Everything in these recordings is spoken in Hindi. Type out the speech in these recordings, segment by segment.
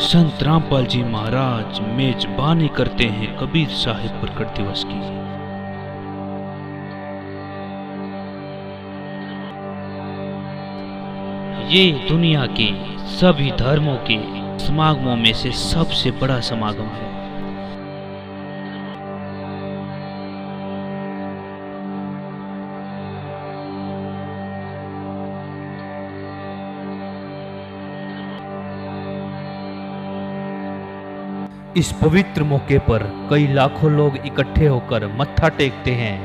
संत रामपाल जी महाराज मेजबानी करते हैं कबीर साहिब प्रकट दिवस की। ये दुनिया के सभी धर्मों के समागमों में से सबसे बड़ा समागम है। इस पवित्र मौके पर कई लाखों लोग इकट्ठे होकर मत्था टेकते हैं।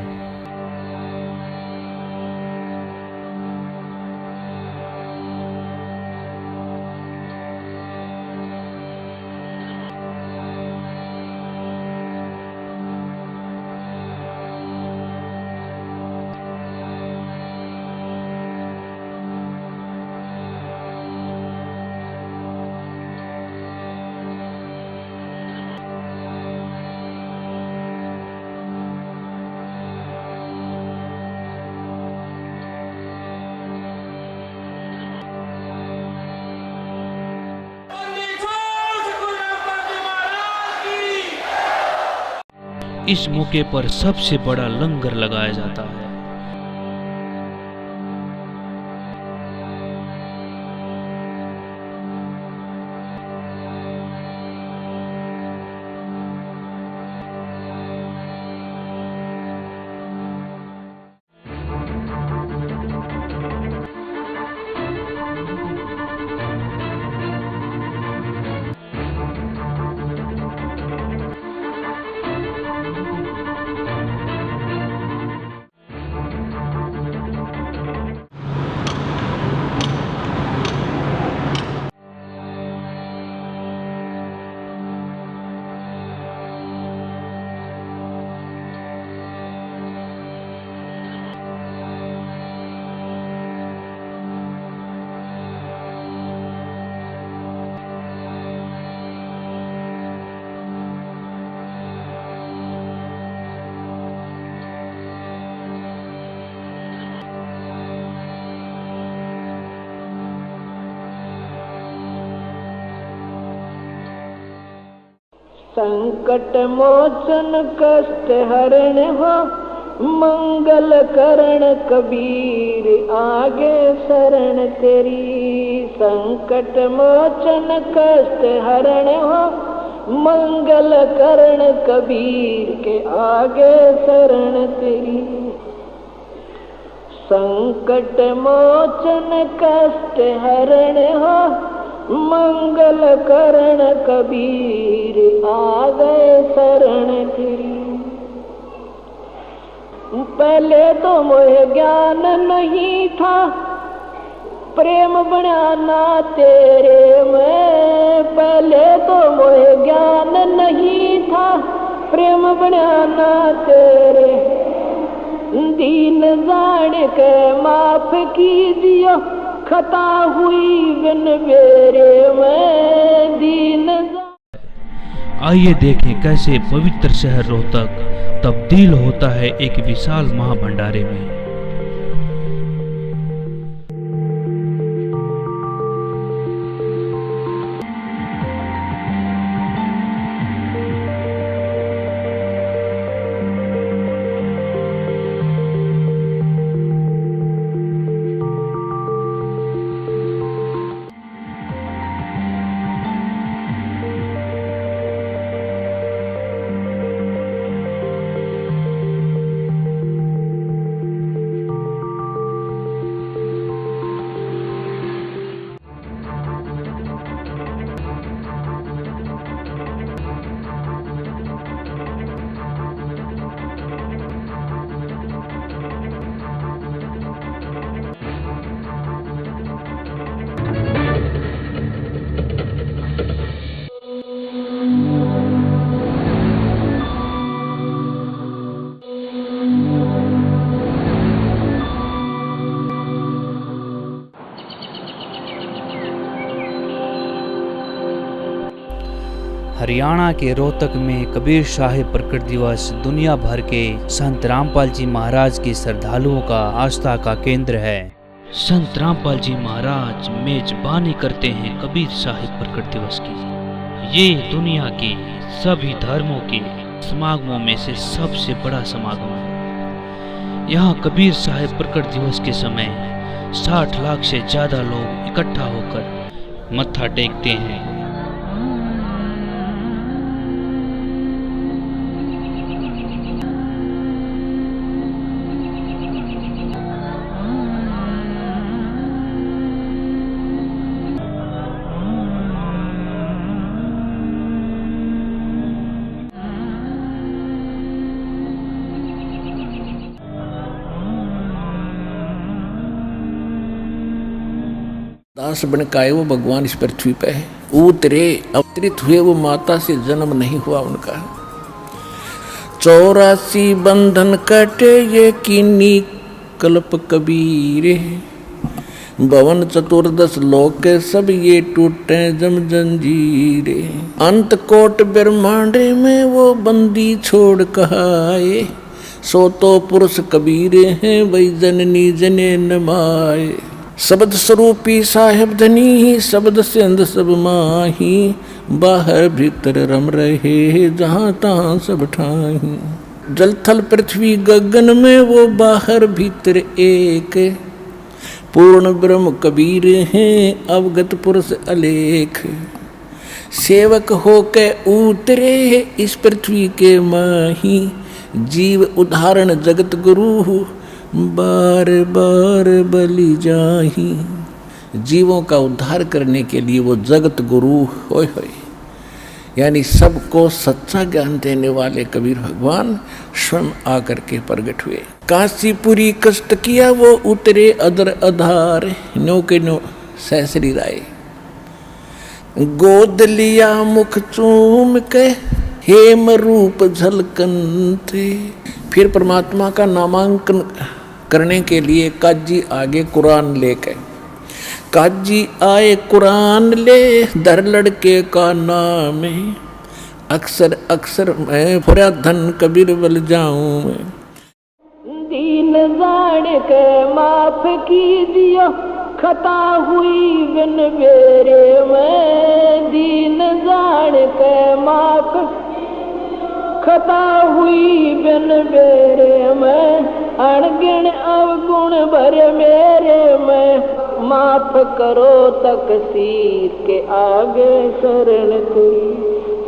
इस मौके पर सबसे बड़ा लंगर लगाया जाता है। संकट मोचन कष्ट हरण हो, मंगल करण कबीर आगे शरण तेरी। संकट मोचन कष्ट हरण हो, मंगल करण कबीर के आगे शरण तेरी। संकट मोचन कष्ट हरण हो, मंगल करण कबीर आ गए शरण तेरी। पहले तो मोह ज्ञान नहीं था, प्रेम बनाना तेरे में। पहले तो मोह ज्ञान नहीं था, प्रेम बनाना तेरे। दीन जान के माफ कीजियो, खता हुई बिन मेरे में दीन। आइए देखें कैसे पवित्र शहर रोहतक तब्दील होता है एक विशाल महाभंडारे में। हरियाणा के रोहतक में कबीर साहिब प्रकट दिवस दुनिया भर के संत रामपाल जी महाराज के श्रद्धालुओं का आस्था का केंद्र है। संत रामपाल जी महाराज मेजबानी करते हैं कबीर साहिब प्रकट दिवस की। ये दुनिया के सभी धर्मों के समागमों में से सबसे बड़ा समागम है। यहाँ कबीर साहिब प्रकट दिवस के समय 60 लाख से ज्यादा लोग इकट्ठा होकर मत्था टेकते हैं। दास बन के आए वो भगवान इस पृथ्वी पे है, उतरे अवतरित हुए वो माता से जन्म नहीं हुआ उनका। 84 बंधन कटे ये कीनी कल्प कबीर, भवन चतुर्दश लोक के सब ये टूटे जम जंजीरे। अंत कोट ब्रह्मांड में वो बंदी छोड़ कहाए, सो तो पुरुष कबीर हैं वही जननी जने नमाए। शब्द स्वरूपी साहेब धनी शब्द से अंध सब माही, बाहर भीतर रम रहे जहाँ तहाँ सब ठाही। जल थल पृथ्वी गगन में वो बाहर भीतर एक, पूर्ण ब्रह्म कबीर हैं अवगत पुरुष अलेख। सेवक हो के उतरे इस पृथ्वी के माही, जीव उदाहरण जगत गुरु बार बार बलि जाही। जीवों का उद्धार करने के लिए वो जगत गुरु होय होय, यानी सबको सच्चा ज्ञान देने वाले कबीर भगवान स्वयं आकर के प्रगट हुए। काशीपुरी कष्ट किया वो उतरे अदर अधार, नो के नो सहसरी राय। गोद लिया मुख चूम के हेम रूप झलकन थे। फिर परमात्मा का नामांकन करने के लिए काजी आगे कुरान लेके, काजी आए कुरान ले दर लड़के का नाम है। अक्सर अक्सर मैं फुरा धन कबीर बल जाऊं मैं। दीन जान के माफ कीजियो खता हुई बिन मेरे में। दीन जान के माफ खता हुई बिन मेरे में। अणगिण अवगुण भरे मेरे में। माफ करो तकसीर के आगे शरण तेरी।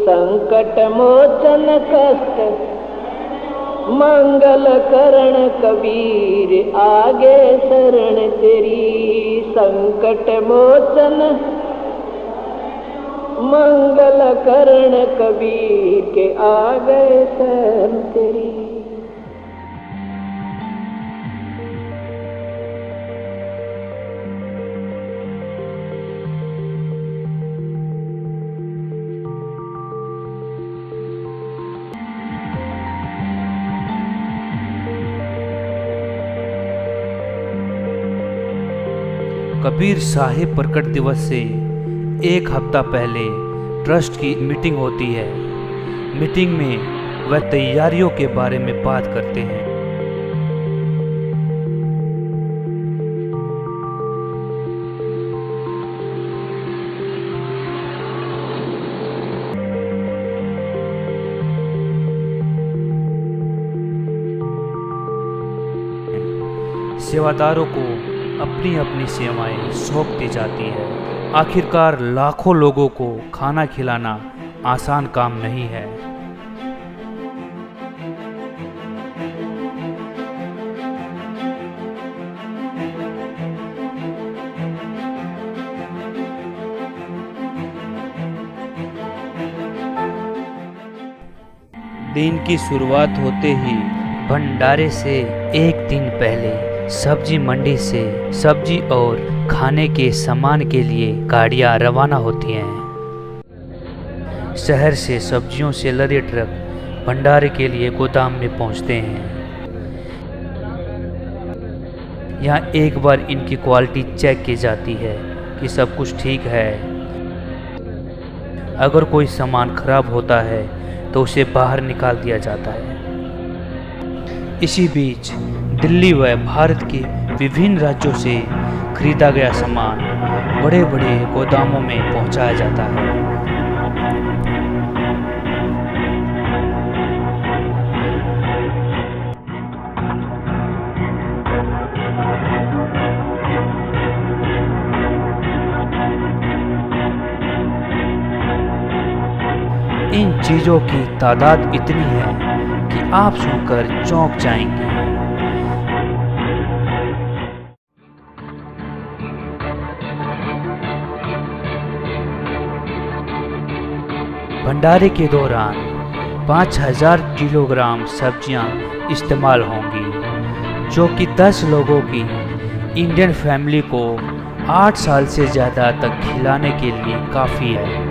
संकट मोचन कष्ट मंगल करण कबीर आगे शरण तेरी। संकट मोचन मंगल करण कबीर के आगे शरण तेरी। कबीर साहिब प्रकट दिवस से एक हफ्ता पहले ट्रस्ट की मीटिंग होती है। मीटिंग में वह तैयारियों के बारे में बात करते हैं। सेवादारों को अपनी अपनी सेवाएं सौंप दी जाती है। आखिरकार लाखों लोगों को खाना खिलाना आसान काम नहीं है। दिन की शुरुआत होते ही भंडारे से एक दिन पहले सब्जी मंडी से सब्जी और खाने के सामान के लिए गाड़ियां रवाना होती हैं। शहर से सब्जियों से लदे ट्रक भंडारे के लिए गोदाम में पहुंचते हैं। यहाँ एक बार इनकी क्वालिटी चेक की जाती है कि सब कुछ ठीक है। अगर कोई सामान खराब होता है तो उसे बाहर निकाल दिया जाता है। इसी बीच दिल्ली व भारत के विभिन्न राज्यों से खरीदा गया सामान बड़े बड़े गोदामों में पहुंचाया जाता है। इन चीजों की तादाद इतनी है कि आप सुनकर चौंक जाएंगे। भंडारे के दौरान 5000 किलोग्राम सब्जियां इस्तेमाल होंगी, जो कि 10 लोगों की इंडियन फैमिली को 8 साल से ज़्यादा तक खिलाने के लिए काफ़ी है।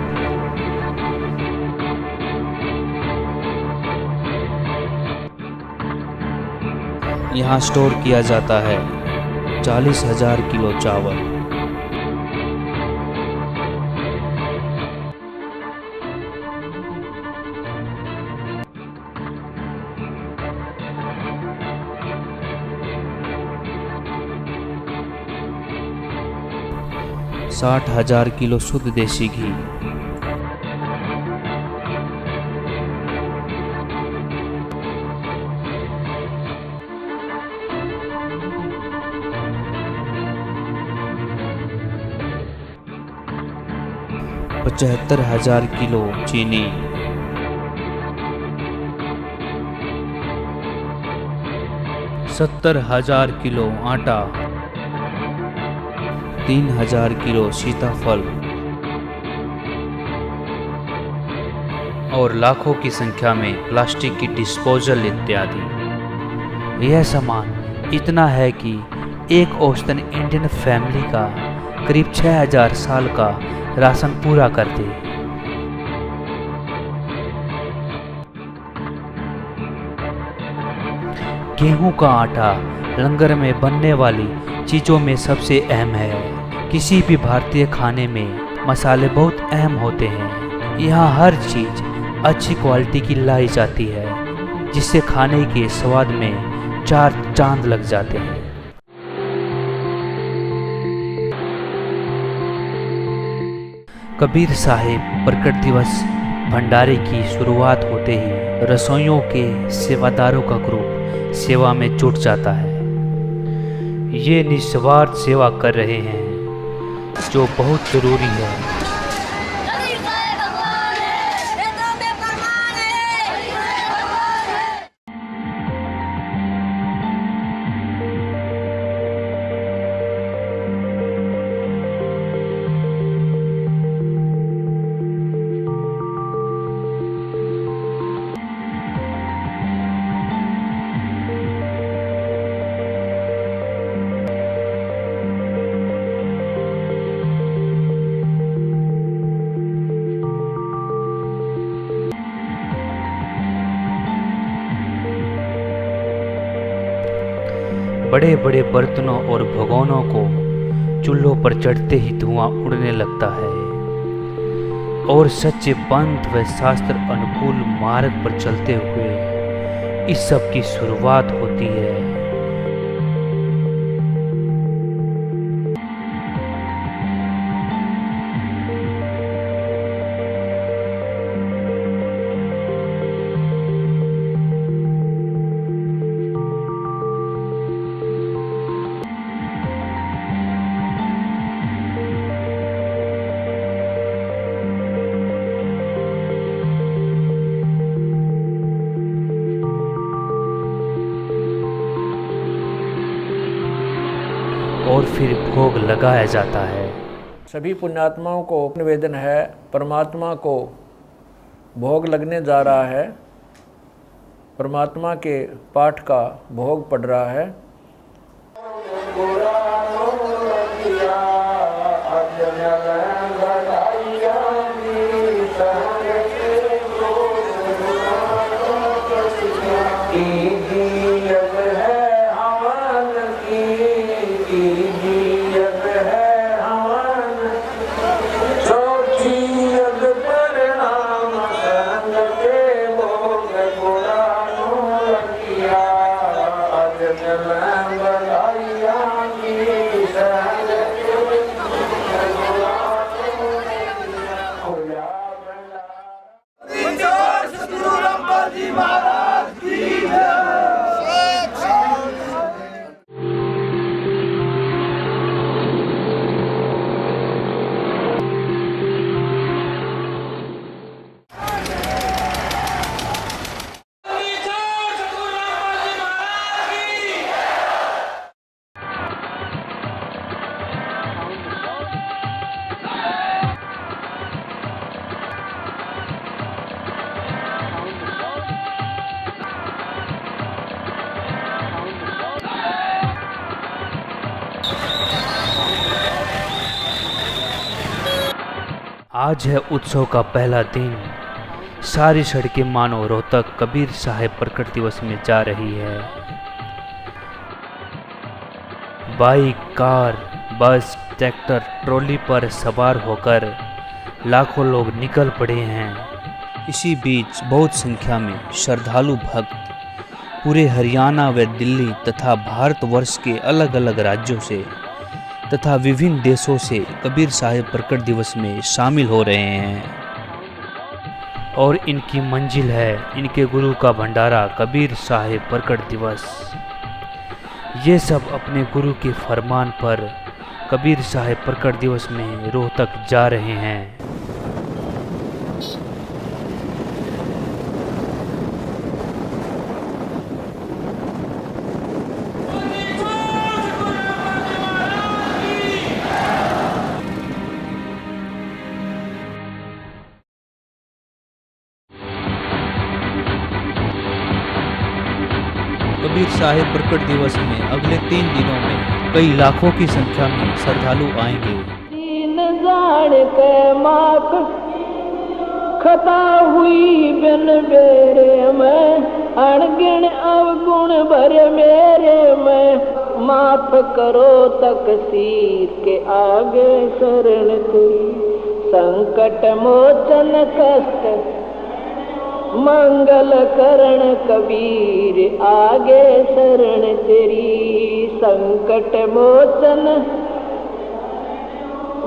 यहाँ स्टोर किया जाता है 40,000 किलो चावल। साठ 60,000 किलो शुद्ध देसी घी, 75,000 किलो चीनी, 70,000 किलो आटा, 3,000 किलो सीताफल और लाखों की संख्या में प्लास्टिक की डिस्पोजल इत्यादि। यह सामान इतना है कि एक औसतन इंडियन फैमिली का करीब 6,000 साल का राशन पूरा कर दे। गेहूं का आटा लंगर में बनने वाली चीज़ों में सबसे अहम है। किसी भी भारतीय खाने में मसाले बहुत अहम होते हैं। यहाँ हर चीज़ अच्छी क्वालिटी की लाई जाती है, जिससे खाने के स्वाद में 4 चांद लग जाते हैं। कबीर साहिब प्रकट दिवस भंडारे की शुरुआत होते ही रसोइयों के सेवादारों का ग्रुप सेवा में जुट जाता है। ये निस्वार्थ सेवा कर रहे हैं, जो बहुत जरूरी है। बड़े बड़े बर्तनों और भगोनों को चूल्हों पर चढ़ते ही धुआं उड़ने लगता है और सच्चे पंथ व शास्त्र अनुकूल मार्ग पर चलते हुए इस सब की शुरुआत होती है। और फिर भोग लगाया जाता है। सभी पुण्यात्माओं को निवेदन है, परमात्मा को भोग लगने जा रहा है। परमात्मा के पाठ का भोग पड़ रहा है। चौथी अग पर आज है उत्सव का पहला दिन। सारी सड़कें मानो रोहतक कबीर साहब प्रकट दिवस में जा रही है। बाइक, कार, बस, ट्रैक्टर, ट्रॉली पर सवार होकर लाखों लोग निकल पड़े हैं। इसी बीच बहुत संख्या में श्रद्धालु भक्त पूरे हरियाणा व दिल्ली तथा भारतवर्ष के अलग अलग राज्यों से तथा विभिन्न देशों से कबीर साहब प्रकट दिवस में शामिल हो रहे हैं और इनकी मंजिल है इनके गुरु का भंडारा कबीर साहब प्रकट दिवस। ये सब अपने गुरु के फरमान पर कबीर साहब प्रकट दिवस में रोहतक जा रहे हैं। कबीर साहब प्रकट दिवस में अगले 3 दिनों में कई लाखों की संख्या में श्रद्धालु आएंगे। दीन जान के माफ खता हुई बिन बेरे में, अणगिण अवगुण भरे मेरे में, माफ करो तकसीर के आगे शरण तेरी, संकट मोचन कष्ट मंगल करण कबीर आगे शरण तेरी, संकट मोचन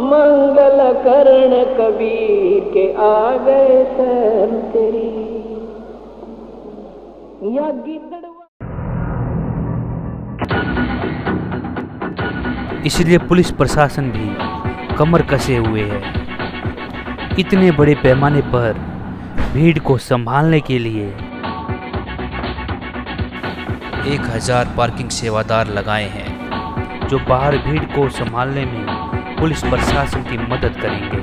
मंगल करण कबीर के आगे शरण तेरी। या इसलिए पुलिस प्रशासन भी कमर कसे हुए है। इतने बड़े पैमाने पर भीड़ को संभालने के लिए 1000 पार्किंग सेवादार लगाए हैं, जो बाहर भीड़ को संभालने में पुलिस प्रशासन की मदद करेंगे।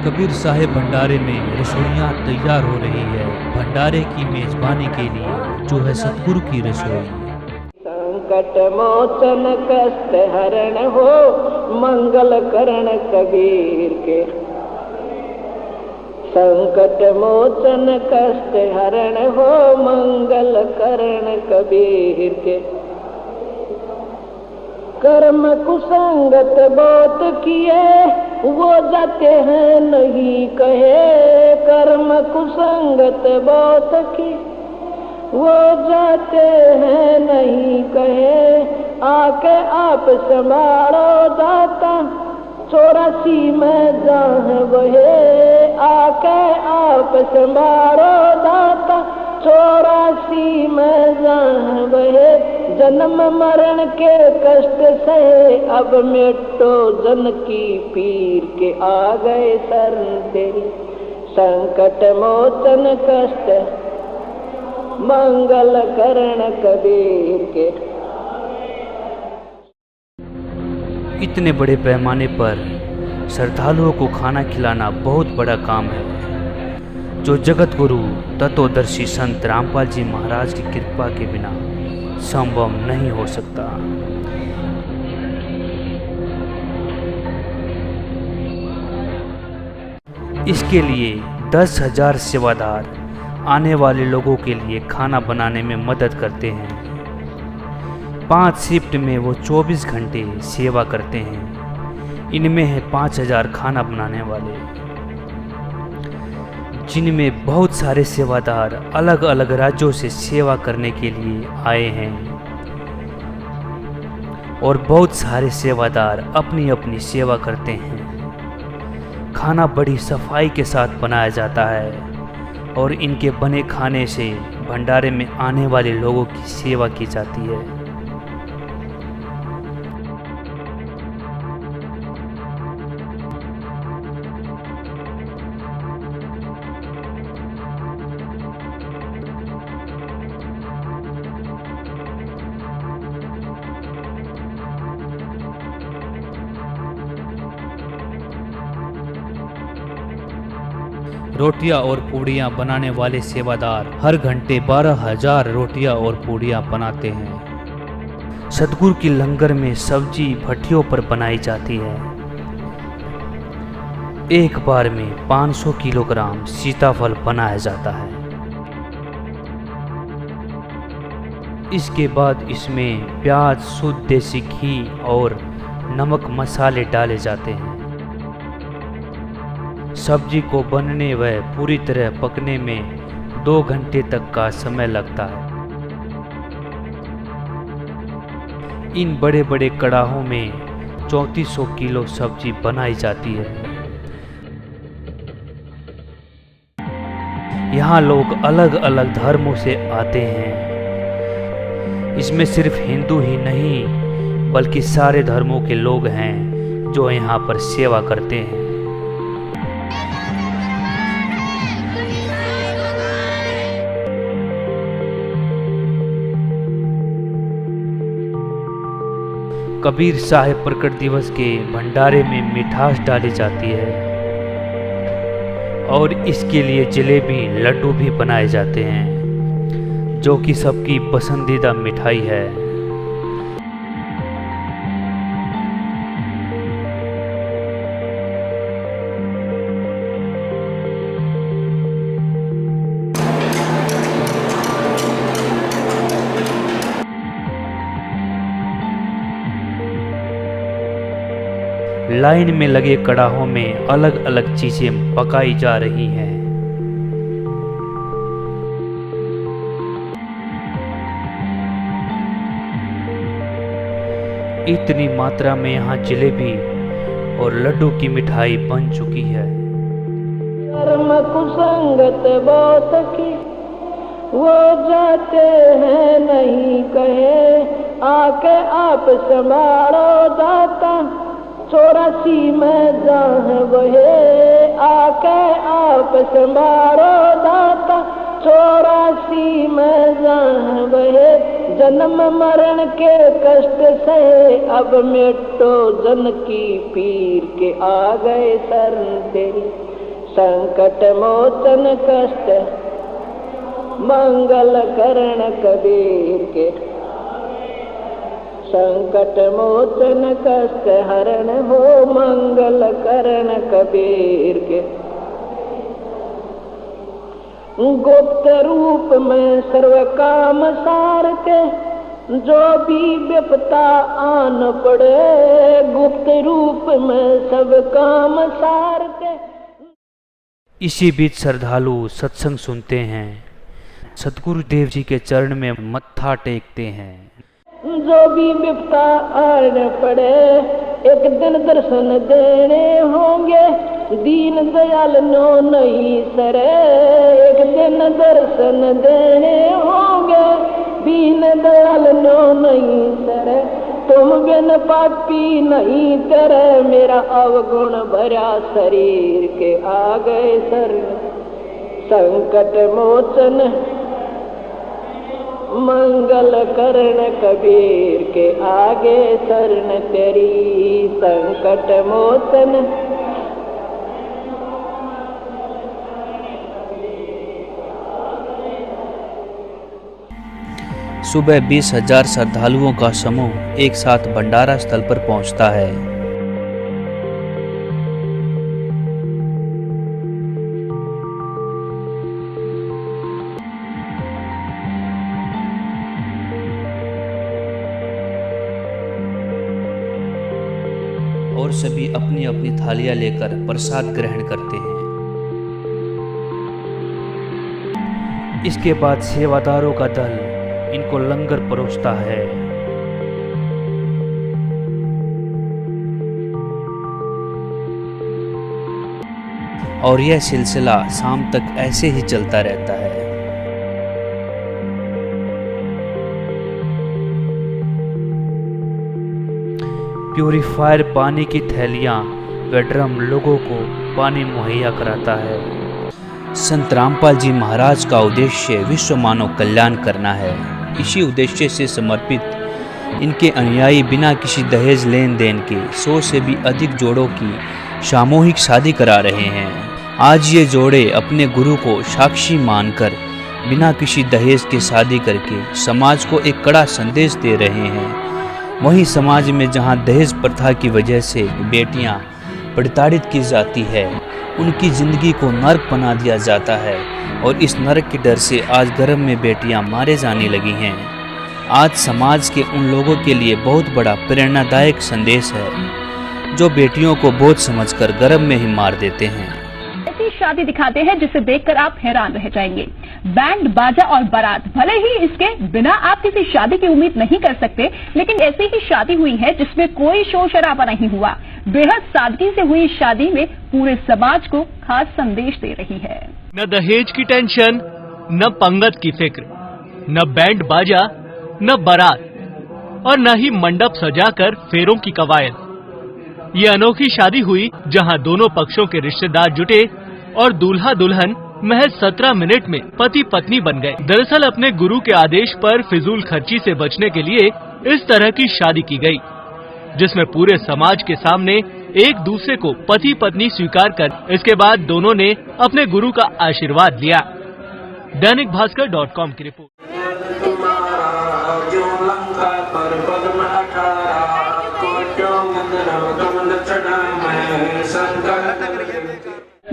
कबीर साहब भंडारे में रसोइयाँ तैयार हो रही है। भंडारे की मेजबानी के लिए जो है सतगुरु की रसोई। संकट मोचन कष्ट हरण हो मंगल करण कबीर के, संकट मोचन कष्ट हरण हो मंगल करण कबीर के। कर्म कुसंगत बहुत किए वो जाते हैं नहीं कहे, कर्म कुसंगत बहुत किए वो जाते हैं नहीं कहे, आके आप संभालो दाता 84 में जहाँ वहे, आके आप संभालो दाता 84 में जहाँ वहे, जन्म मरण के कष्ट सहे अब मिटो जन की पीर के आ गए शरण तेरी, संकट मोचन कष्ट मंगल करण कबीर के। इतने बड़े पैमाने पर श्रद्धालुओं को खाना खिलाना बहुत बड़ा काम है, जो जगत गुरु तत्वदर्शी संत रामपाल जी महाराज की कृपा के बिना संभव नहीं हो सकता। इसके लिए 10,000 सेवादार आने वाले लोगों के लिए खाना बनाने में मदद करते हैं। 5 शिफ्ट में वो 24 घंटे सेवा करते हैं। इनमें है 5,000 खाना बनाने वाले, जिनमें बहुत सारे सेवादार अलग अलग राज्यों से सेवा करने के लिए आए हैं और बहुत सारे सेवादार अपनी अपनी सेवा करते हैं। खाना बड़ी सफाई के साथ बनाया जाता है और इनके बने खाने से भंडारे में आने वाले लोगों की सेवा की जाती है। रोटियां और पूड़ियां बनाने वाले सेवादार हर घंटे 12,000 रोटियां और पूड़ियां बनाते हैं। सतगुरु की लंगर में सब्जी भट्टियों पर बनाई जाती है। एक बार में 500 किलोग्राम सीताफल बनाया जाता है। इसके बाद इसमें प्याज, शुद्ध देसी घी और नमक मसाले डाले जाते हैं। सब्जी को बनने व पूरी तरह पकने में 2 घंटे तक का समय लगता है। इन बड़े बड़े कड़ाहों में 3400 किलो सब्जी बनाई जाती है। यहाँ लोग अलग अलग धर्मों से आते हैं। इसमें सिर्फ हिंदू ही नहीं बल्कि सारे धर्मों के लोग हैं जो यहाँ पर सेवा करते हैं। कबीर साहिब प्रकट दिवस के भंडारे में मिठास डाली जाती है और इसके लिए जलेबी, लड्डू भी बनाए जाते हैं जो कि सबकी पसंदीदा मिठाई है। लाइन में लगे कड़ाहों में अलग अलग चीजें पकाई जा रही हैं। इतनी मात्रा में यहाँ जलेबी और लड्डू की मिठाई बन चुकी है। कर्म कुसंगत बहुत की वो जाते हैं नहीं कहे, आके आप संभालो दाता 84 में जहाँ वहे, आके आप संभालो दाता 84 में जहाँ वहे। जन्म मरण के कष्ट से अब मिटो जन की पीर के, आ गए शरण तेरी संकट मोचन कष्ट मंगल करण कबीर के। संकट मोचन कष्ट हरण हो मंगल करण कबीर के। गुप्त रूप में सर्व काम सार के, जो भी विपता आन पड़े गुप्त रूप में सब काम सार के। इसी बीच श्रद्धालु सत्संग सुनते हैं, सतगुरु देव जी के चरण में मत्था टेकते हैं। जो भी विपता आन पड़े एक दिन दर्शन देने होंगे, दीन दयाल नो नहीं सरे। एक दिन दर्शन देने होंगे, दीन दयाल नो नहीं सरे। तुम बिन पापी नहीं करे, मेरा अवगुण भरा शरीर के, आ गए शरण संकट मोचन मंगल करण कबीर के। आगे शरण तेरी संकट मोचन। सुबह 20,000 श्रद्धालुओं का समूह एक साथ भंडारा स्थल पर पहुंचता है। और सभी अपनी अपनी थालियां लेकर प्रसाद ग्रहण करते हैं। इसके बाद सेवादारों का दल इनको लंगर परोसता है। और यह सिलसिला शाम तक ऐसे ही चलता रहता है। प्यूरीफायर पानी की थैलियाँ व ड्रम लोगों को पानी मुहैया कराता है। संत रामपाल जी महाराज का उद्देश्य विश्व मानव कल्याण करना है। इसी उद्देश्य से समर्पित इनके अनुयायी बिना किसी दहेज लेन देन के 100 से भी अधिक जोड़ों की सामूहिक शादी करा रहे हैं। आज ये जोड़े अपने गुरु को साक्षी मानकर बिना किसी दहेज के शादी करके समाज को एक कड़ा संदेश दे रहे हैं। वहीं समाज में जहां दहेज प्रथा की वजह से बेटियां प्रताड़ित की जाती है, उनकी जिंदगी को नर्क बना दिया जाता है और इस नर्क के डर से आज गर्भ में बेटियां मारे जाने लगी हैं। आज समाज के उन लोगों के लिए बहुत बड़ा प्रेरणादायक संदेश है जो बेटियों को बोझ समझकर गर्भ में ही मार देते हैं। ऐसी शादी दिखाते हैं जिसे देखकर आप हैरान रह जाएंगे। बैंड बाजा और बारात, भले ही इसके बिना आप किसी शादी की उम्मीद नहीं कर सकते, लेकिन ऐसी ही शादी हुई है जिसमें कोई शोर शराबा नहीं हुआ। बेहद सादगी से हुई शादी में पूरे समाज को खास संदेश दे रही है। न दहेज की टेंशन, न पंगत की फिक्र, न बैंड बाजा, न बारात और न ही मंडप सजाकर फेरों की कवायद। ये अनोखी शादी हुई जहां दोनों पक्षों के रिश्तेदार जुटे और दूल्हा दुल्हन महज 17 मिनट में पति पत्नी बन गए। दरअसल अपने गुरु के आदेश पर फिजूल खर्ची से बचने के लिए इस तरह की शादी की गई, जिसमें पूरे समाज के सामने एक दूसरे को पति पत्नी स्वीकार कर इसके बाद दोनों ने अपने गुरु का आशीर्वाद लिया। दैनिक भास्कर.com की रिपोर्ट।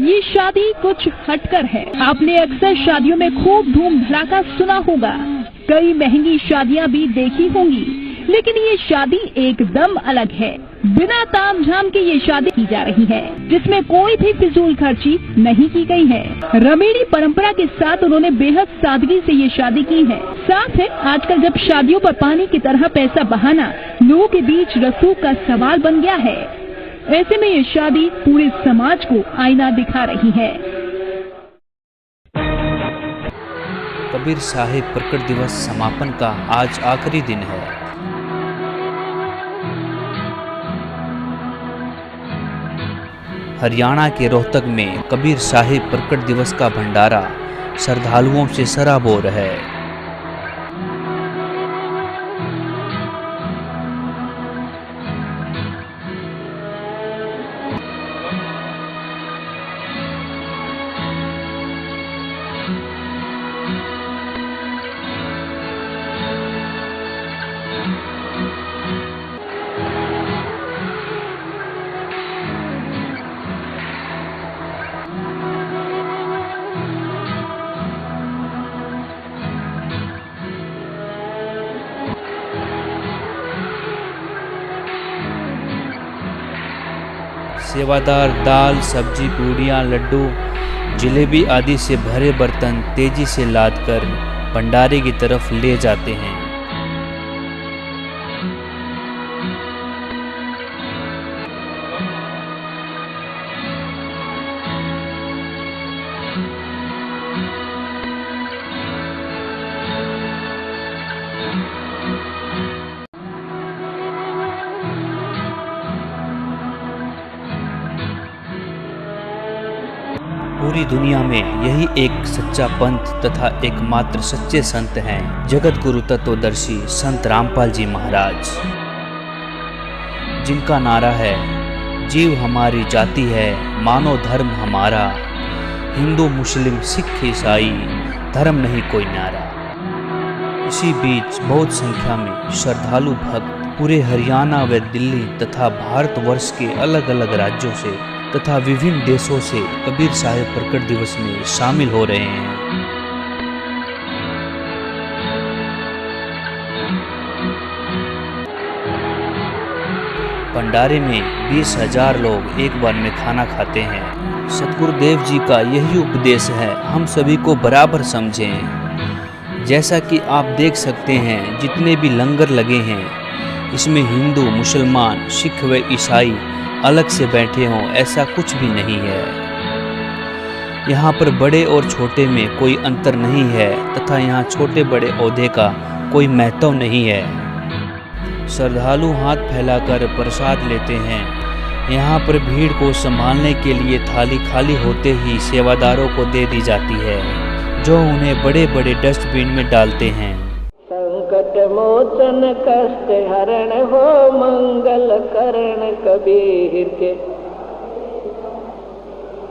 ये शादी कुछ हटकर है। आपने अक्सर शादियों में खूब धूम धड़ाका सुना होगा, कई महंगी शादियां भी देखी होंगी, लेकिन ये शादी एकदम अलग है। बिना तामझाम के ये शादी की जा रही है, जिसमें कोई भी फिजूल खर्ची नहीं की गई है। रमेड़ी परंपरा के साथ उन्होंने बेहद सादगी से ये शादी की है। साथ है आजकल जब शादियों पर पानी की तरह पैसा बहाना लोगों के बीच रसूख का सवाल बन गया है, ऐसे में ये शादी पूरे समाज को आईना दिखा रही है। कबीर साहिब प्रकट दिवस समापन का आज आखिरी दिन है। हरियाणा के रोहतक में कबीर साहिब प्रकट दिवस का भंडारा श्रद्धालुओं से सराबोर है। सेवादार दाल, सब्जी, पूड़ियाँ, लड्डू, जलेबी आदि से भरे बर्तन तेजी से लादकर भंडारे की तरफ ले जाते हैं। पूरी दुनिया में यही एक सच्चा पंथ तथा एकमात्र सच्चे संत हैं जगत गुरु तत्वदर्शी संत रामपाल जी महाराज, जिनका नारा है जीव हमारी जाति है, मानो धर्म हमारा, हिंदू मुस्लिम सिख ईसाई धर्म नहीं कोई न्यारा। इसी बीच बहुत संख्या में श्रद्धालु भक्त पूरे हरियाणा व दिल्ली तथा भारतवर्ष के अलग अलग राज्यों से तथा विभिन्न देशों से कबीर साहिब प्रकट दिवस में शामिल हो रहे हैं। भंडारे में 20,000 लोग एक बार में खाना खाते हैं। सतगुरुदेव जी का यही उपदेश है, हम सभी को बराबर समझें। जैसा कि आप देख सकते हैं जितने भी लंगर लगे हैं, इसमें हिंदू, मुसलमान, सिख व ईसाई अलग से बैठे हों, ऐसा कुछ भी नहीं है। यहाँ पर बड़े और छोटे में कोई अंतर नहीं है तथा यहाँ छोटे बड़े ओहदे का कोई महत्व नहीं है। श्रद्धालु हाथ फैलाकर प्रसाद लेते हैं। यहाँ पर भीड़ को संभालने के लिए थाली खाली होते ही सेवादारों को दे दी जाती है, जो उन्हें बड़े बड़े डस्टबिन में डालते हैं। संकट मोचन कष्ट हरण हो मंगल करण कबीर के,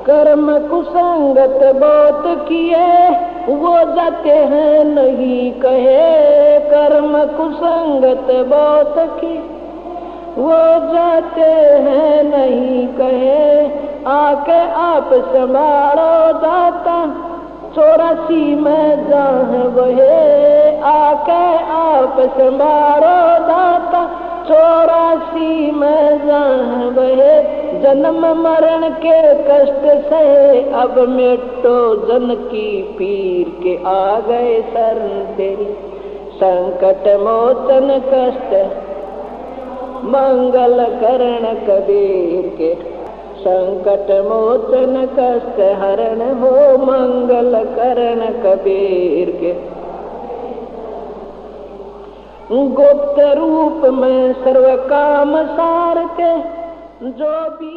कर्म कुसंगत बहुत किए वो जाते हैं नहीं कहे, कर्म कुसंगत बहुत की वो जाते हैं नहीं कहे, आके आप संभालो दाता 84 में जहाँ वहे, आके आप संभालो दाता 84 में जहाँ वहे, जन्म मरण के कष्ट से अब मिटो जन की पीर के, आ गए शरण तेरी संकट मोचन कष्ट मंगल करण कबीर के, संकट मोचन कष्ट हरण हो मंगल करण कबीर के। गुप्त रूप में सर्व काम सार के जो भी